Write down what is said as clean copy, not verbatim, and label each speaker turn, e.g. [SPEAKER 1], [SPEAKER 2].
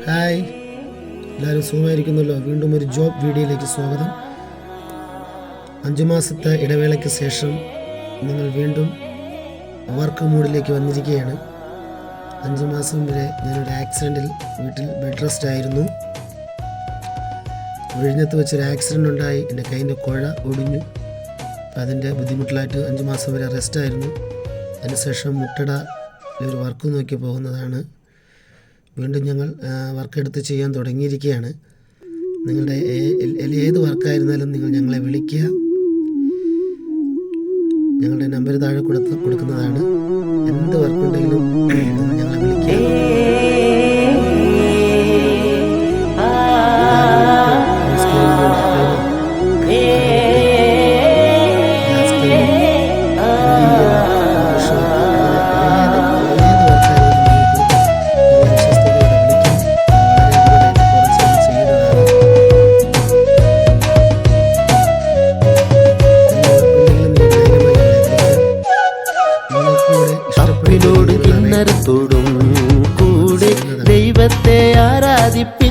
[SPEAKER 1] Hi, എല്ലാവരും സുഖമായിരിക്കുന്നല്ലോ. വീണ്ടും ഒരു ജോബ് വീഡിയോയിലേക്ക് സ്വാഗതം. 5 മാസത്തെ ഇടവേളയ്ക്ക് ശേഷം നിങ്ങൾ വീണ്ടും വർക്ക് മൂഡിലേക്ക് വന്നിരിക്കുകയാണ്. 5 മാസം വരെ ഞാനൊരു ആക്സിഡൻറ്റിൽ വീട്ടിൽ ബെഡ് റെസ്റ്റ് ആയിരുന്നു. വിഴിഞ്ഞത്ത് വെച്ചൊരു ആക്സിഡൻ്റ് ഉണ്ടായി. എൻ്റെ കൈൻ്റെ കുഴ ഒടിഞ്ഞു. അതിൻ്റെ ബുദ്ധിമുട്ടിലായിട്ട് 5 മാസം വരെ റെസ്റ്റായിരുന്നു. അതിനുശേഷം മുട്ടട ഒരു വർക്ക് നോക്കി പോകുന്നതാണ്. വീണ്ടും ഞങ്ങൾ വർക്കെടുത്ത് ചെയ്യാൻ തുടങ്ങിയിരിക്കുകയാണ്. നിങ്ങളുടെ ഏത് വർക്കായിരുന്നാലും നിങ്ങൾ ഞങ്ങളെ വിളിക്കുക. ഞങ്ങളുടെ നമ്പർ താഴെ കൊടുക്കുന്നതാണ്. എന്ത് വർക്കുണ്ടെങ്കിലും നിങ്ങൾ ഞങ്ങളെ വിളിക്കുക.
[SPEAKER 2] അപ്പിനോട് കിന്നരത്തോടും കൂടെ ദൈവത്തെ ആരാധിപ്പി